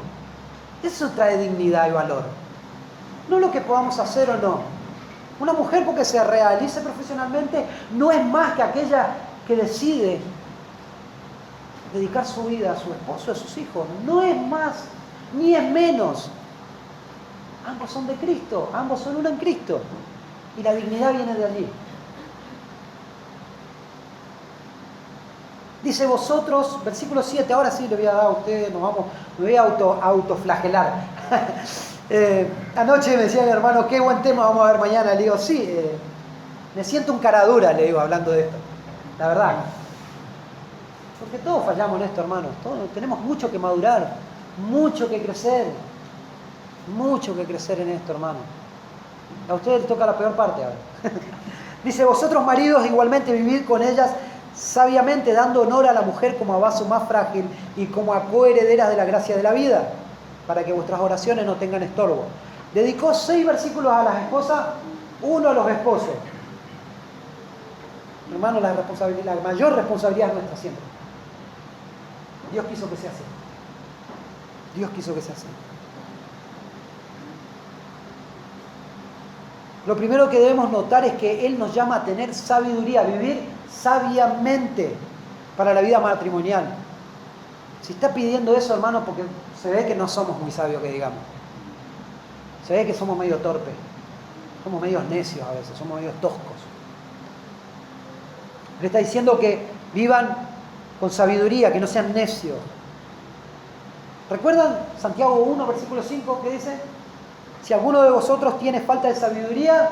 Eso trae dignidad y valor. No lo que podamos hacer o no. Una mujer, porque se realice profesionalmente, no es más que aquella que decide dedicar su vida a su esposo, a sus hijos. No es más, ni es menos. Ambos son de Cristo, ambos son uno en Cristo. Y la dignidad viene de allí. Dice vosotros, versículo 7, ahora sí le voy a dar a ustedes, me voy a autoflagelar. Anoche me decía mi hermano, qué buen tema vamos a ver mañana. Le digo, sí, me siento un cara dura, le digo, hablando de esto. La verdad. Porque todos fallamos en esto, hermanos. Todos tenemos mucho que madurar, mucho que crecer. Mucho que crecer en esto, hermano. A ustedes les toca la peor parte ahora. Dice, vosotros maridos igualmente vivid con ellas sabiamente, dando honor a la mujer como a vaso más frágil y como a coherederas de la gracia de la vida, para que vuestras oraciones no tengan estorbo. Dedicó 6 versículos a las esposas, 1 a los esposos. Hermano, la mayor responsabilidad es nuestra siempre. Dios quiso que sea así. Dios quiso que sea así. Lo primero que debemos notar es que Él nos llama a tener sabiduría, a vivir sabiamente para la vida matrimonial. Si está pidiendo eso, hermano, porque se ve que no somos muy sabios, que digamos. Se ve que somos medio torpes. Somos medios necios a veces, somos medios toscos. Le está diciendo que vivan con sabiduría, que no sean necios. ¿Recuerdan Santiago 1, versículo 5, que dice? Si alguno de vosotros tiene falta de sabiduría,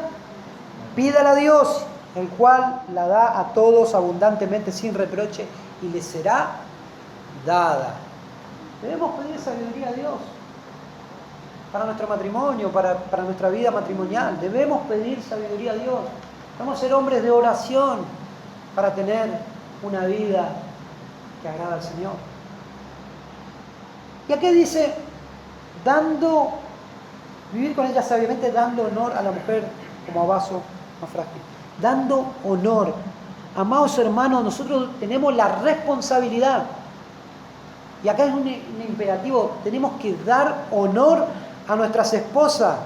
pídala a Dios, el cual la da a todos abundantemente sin reproche y le será dada. Debemos pedir sabiduría a Dios para nuestro matrimonio, para nuestra vida matrimonial. Debemos pedir sabiduría a Dios. Debemos ser hombres de oración para tener una vida que agrada al Señor. Y aquí dice, vivir con ella sabiamente, dando honor a la mujer como a vaso más frágil. Dando honor. Amados hermanos, nosotros tenemos la responsabilidad. Y acá es un imperativo. Tenemos que dar honor a nuestras esposas.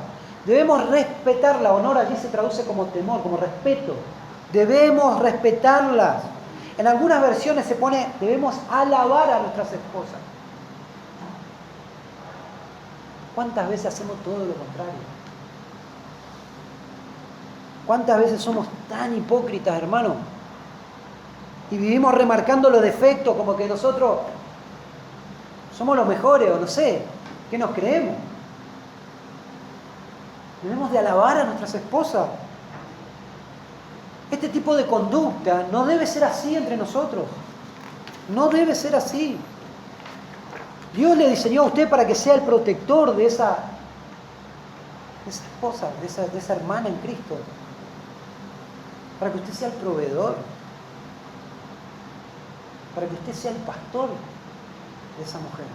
Debemos respetarla. Honor allí se traduce como temor, como respeto. Debemos respetarlas. En algunas versiones se pone, debemos alabar a nuestras esposas. ¿Cuántas veces hacemos todo lo contrario? ¿Cuántas veces somos tan hipócritas, hermano? Y vivimos remarcando los defectos como que nosotros somos los mejores, o no sé, ¿qué nos creemos? Debemos de alabar a nuestras esposas. Este tipo de conducta no debe ser así entre nosotros. No debe ser así. Dios le diseñó a usted para que sea el protector de esa esposa, de esa hermana en Cristo. Para que usted sea el proveedor. Para que usted sea el pastor de esa mujer.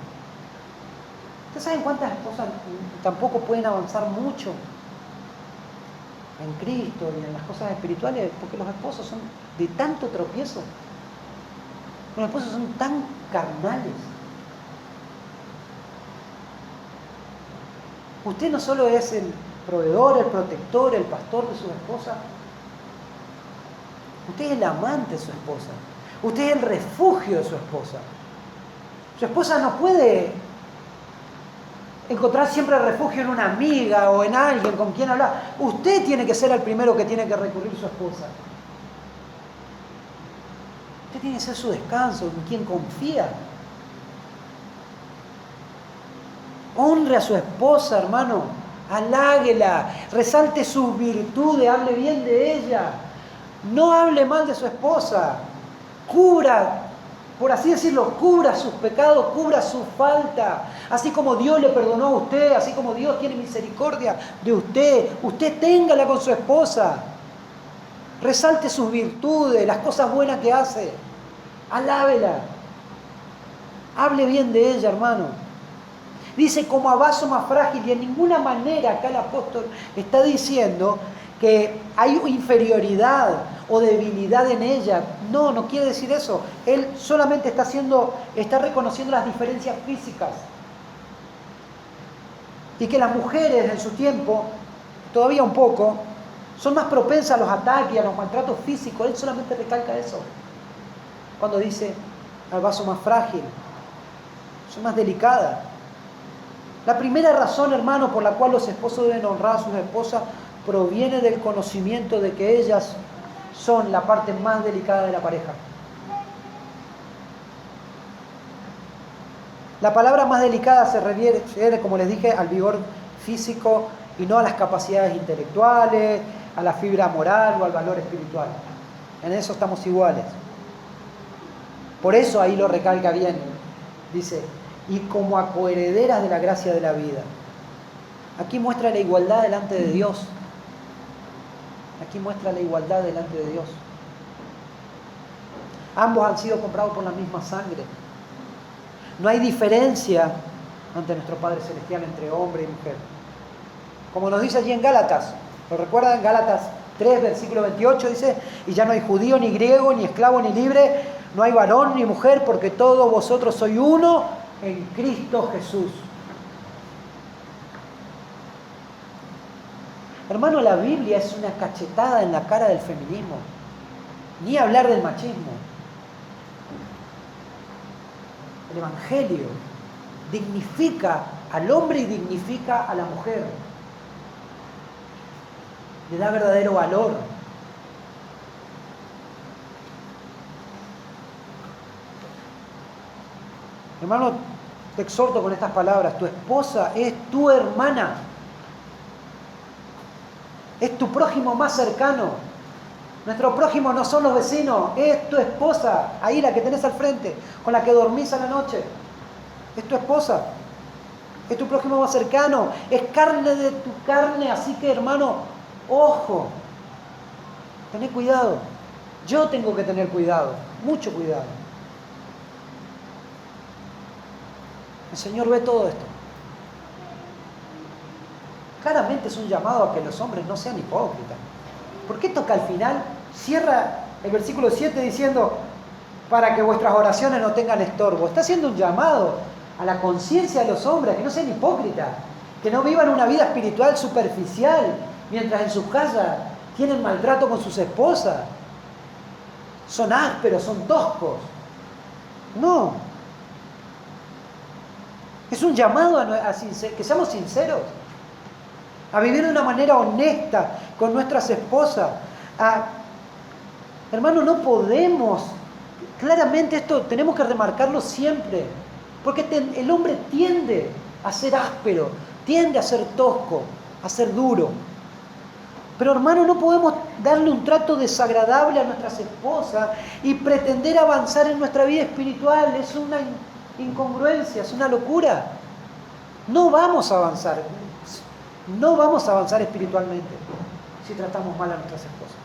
¿Ustedes saben cuántas esposas tampoco pueden avanzar mucho en Cristo y en las cosas espirituales? Porque los esposos son de tanto tropiezo. Los esposos son tan carnales. Usted no solo es el proveedor, el protector, el pastor de su esposa. Usted es el amante de su esposa. Usted es el refugio de su esposa. Su esposa no puede encontrar siempre refugio en una amiga o en alguien con quien hablar. Usted tiene que ser el primero que tiene que recurrir a su esposa. Usted tiene que ser su descanso, en quien confía. Honre a su esposa, hermano. Haláguela. Resalte sus virtudes. Hable bien de ella. No hable mal de su esposa. Cubra, por así decirlo, cubra sus pecados, cubra su falta. Así como Dios le perdonó a usted, así como Dios tiene misericordia de usted, usted téngala con su esposa. Resalte sus virtudes, las cosas buenas que hace. Alábela. Hable bien de ella, hermano. Dice como a vaso más frágil, y en ninguna manera acá el apóstol está diciendo que hay inferioridad o debilidad en ella. No, no quiere decir eso. Él solamente está reconociendo las diferencias físicas. Y que las mujeres en su tiempo, todavía un poco, son más propensas a los ataques y a los maltratos físicos. Él solamente recalca eso. Cuando dice al vaso más frágil, son más delicadas. La primera razón, hermano, por la cual los esposos deben honrar a sus esposas proviene del conocimiento de que ellas son la parte más delicada de la pareja. La palabra más delicada se refiere, como les dije, al vigor físico y no a las capacidades intelectuales, a la fibra moral o al valor espiritual. En eso estamos iguales. Por eso ahí lo recalca bien. Dice, y como a coherederas de la gracia de la vida. Aquí muestra la igualdad delante de Dios. Aquí muestra la igualdad delante de Dios. Ambos han sido comprados por la misma sangre. No hay diferencia ante nuestro Padre Celestial entre hombre y mujer. Como nos dice allí en Gálatas, ¿lo recuerdan? Gálatas 3, versículo 28 dice, y ya no hay judío ni griego, ni esclavo ni libre, no hay varón ni mujer, porque todos vosotros sois uno en Cristo Jesús. Hermano, la Biblia es una cachetada en la cara del feminismo. Ni hablar del machismo. El Evangelio dignifica al hombre y dignifica a la mujer. Le da verdadero valor. Hermano, te exhorto con estas palabras. Tu esposa es tu hermana. Es tu prójimo más cercano. Nuestro prójimo no son los vecinos, es tu esposa, ahí la que tenés al frente, con la que dormís a la noche. Es tu esposa, es tu prójimo más cercano, es carne de tu carne, así que hermano, ojo, tené cuidado. Yo tengo que tener cuidado, mucho cuidado. El Señor ve todo esto. Claramente es un llamado a que los hombres no sean hipócritas. ¿Por qué toca al final? Cierra el versículo 7 diciendo, para que vuestras oraciones no tengan estorbo. Está haciendo un llamado a la conciencia de los hombres, que no sean hipócritas, que no vivan una vida espiritual superficial, mientras en sus casas tienen maltrato con sus esposas. Son ásperos, son toscos. No. Es un llamado a que seamos sinceros, a vivir de una manera honesta con nuestras esposas. Hermano, no podemos, claramente esto tenemos que remarcarlo siempre, porque el hombre tiende a ser áspero, tiende a ser tosco, a ser duro. Pero hermano, no podemos darle un trato desagradable a nuestras esposas y pretender avanzar en nuestra vida espiritual. Es una incongruencia, es una locura. No vamos a avanzar. No vamos a avanzar espiritualmente si tratamos mal a nuestras esposas.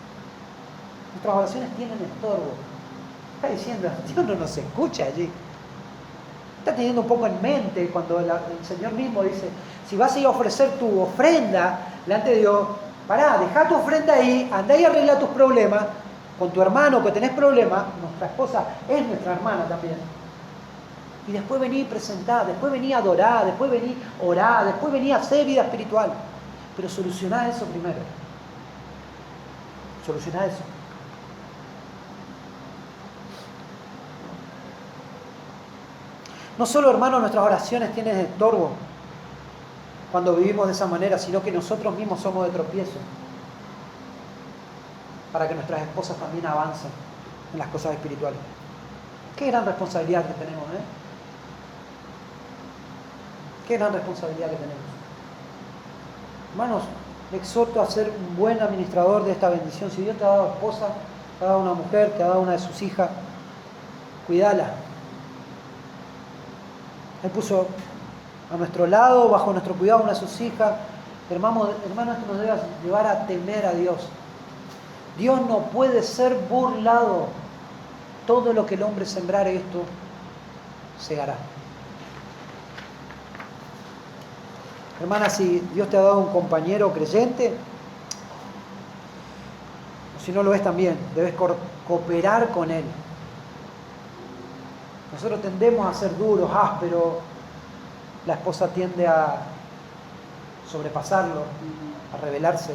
Nuestras oraciones tienen estorbo. Está diciendo, Dios no nos escucha allí. Está teniendo un poco en mente cuando el Señor mismo dice, si vas a ir a ofrecer tu ofrenda delante de Dios, pará, dejá tu ofrenda ahí, andá y arregla tus problemas con tu hermano que tenés problemas. Nuestra esposa es nuestra hermana también. Y después vení a presentar, después vení a adorar, después vení a orar, después vení a hacer vida espiritual. Pero solucioná eso primero. Solucioná eso. No solo, hermanos, nuestras oraciones tienen estorbo cuando vivimos de esa manera, sino que nosotros mismos somos de tropiezo para que nuestras esposas también avancen en las cosas espirituales. Qué gran responsabilidad que tenemos, ¿eh? Qué gran responsabilidad que tenemos. Hermanos, le exhorto a ser un buen administrador de esta bendición. Si Dios te ha dado esposa, te ha dado una mujer, te ha dado una de sus hijas, cuídala. Él puso a nuestro lado, bajo nuestro cuidado, una de sus hijas. Hermano, esto nos debe llevar a temer a Dios. Dios no puede ser burlado. Todo lo que el hombre sembrare, esto se hará. Hermana, si Dios te ha dado un compañero creyente, Si no lo es también, debes cooperar con él. Nosotros tendemos a ser duros, ásperos. La esposa tiende a sobrepasarlo, a rebelarse.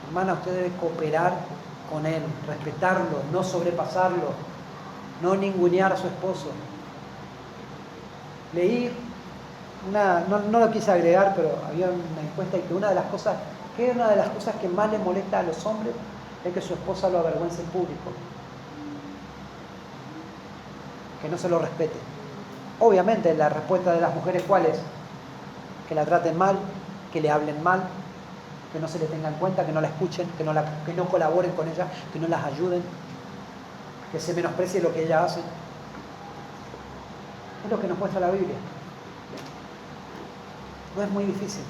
Hermana, usted debe cooperar con él, respetarlo, no sobrepasarlo, no ningunear a su esposo. Leí no lo quise agregar, pero había una encuesta y que una de las cosas que más le molesta a los hombres es que su esposa lo avergüence en público, que no se lo respete. Obviamente la respuesta de las mujeres, ¿cuál es? Que la traten mal, que le hablen mal, que no se le tenga en cuenta, que no la escuchen, que no colaboren con ella, que no las ayuden, que se menosprecie lo que ella hace. Es lo que nos muestra la Biblia. No es muy difícil.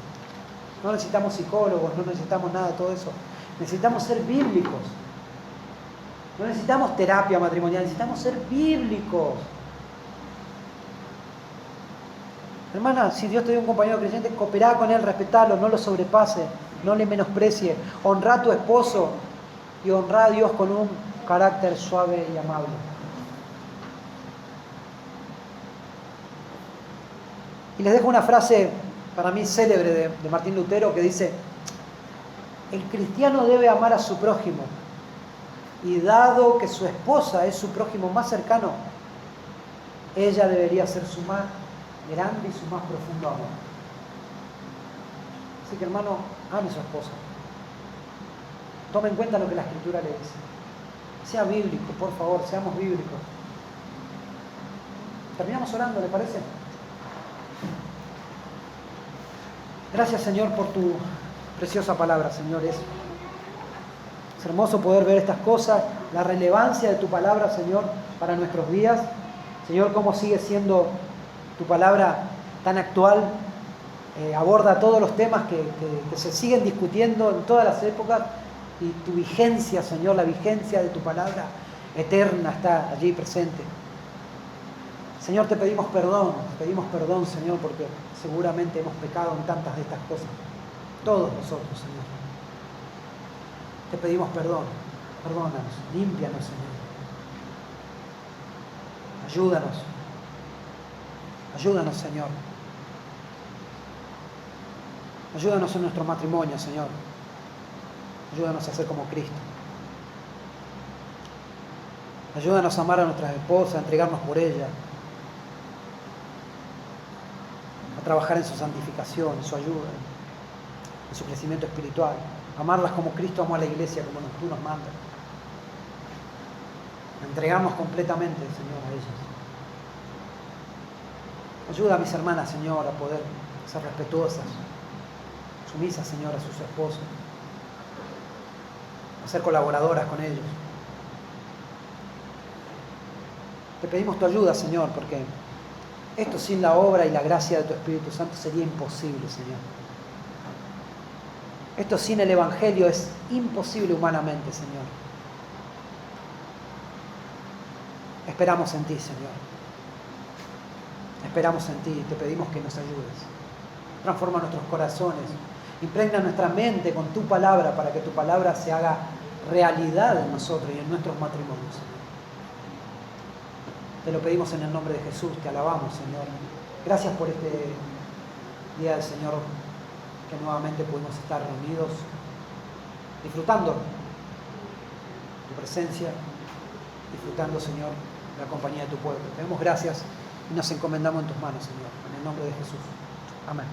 No necesitamos psicólogos, no necesitamos nada de todo eso. Necesitamos ser bíblicos. No necesitamos terapia matrimonial, necesitamos ser bíblicos. Hermana, si Dios te dio un compañero creyente, cooperá con él, respetalo, no lo sobrepase, no le menosprecie. Honrá a tu esposo y honrá a Dios con un carácter suave y amable. Y les dejo una frase para mí célebre de Martín Lutero que dice: el cristiano debe amar a su prójimo, y dado que su esposa es su prójimo más cercano, ella debería ser su más grande y su más profundo amor. Así que, hermano, ame a su esposa. Tome en cuenta lo que la Escritura le dice. Sea bíblico, por favor, seamos bíblicos. Terminamos orando, ¿le parece? Gracias, Señor, por tu preciosa palabra, Señor. Es hermoso poder ver estas cosas, la relevancia de tu palabra, Señor, para nuestros días. Señor, cómo sigue siendo tu palabra tan actual, aborda todos los temas que se siguen discutiendo en todas las épocas, y tu vigencia, Señor, la vigencia de tu palabra eterna está allí presente. Señor, te pedimos perdón, Señor, porque seguramente hemos pecado en tantas de estas cosas. Todos nosotros, Señor. Te pedimos perdón, perdónanos, límpianos, Señor. Ayúdanos, Señor. Ayúdanos en nuestro matrimonio, Señor. Ayúdanos a ser como Cristo. Ayúdanos a amar a nuestras esposas, a entregarnos por ellas, a trabajar en su santificación, en su ayuda, en su crecimiento espiritual. Amarlas como Cristo amó a la iglesia, como tú nos mandas. Entregarnos completamente, Señor, a ellas. Ayuda a mis hermanas, Señor, a poder ser respetuosas, sumisas, Señor, a sus esposos, a ser colaboradoras con ellos. Te pedimos tu ayuda, Señor, porque esto sin la obra y la gracia de tu Espíritu Santo sería imposible, Señor. Esto sin el Evangelio es imposible humanamente, Señor. Esperamos en ti, Señor. Esperamos en ti y te pedimos que nos ayudes. Transforma nuestros corazones. Impregna nuestra mente con tu palabra para que tu palabra se haga realidad en nosotros y en nuestros matrimonios, Señor. Te lo pedimos en el nombre de Jesús. Te alabamos, Señor. Gracias por este día del Señor, que nuevamente pudimos estar reunidos, disfrutando tu presencia, disfrutando, Señor, la compañía de tu pueblo. Te damos gracias y nos encomendamos en tus manos, Señor, en el nombre de Jesús. Amén.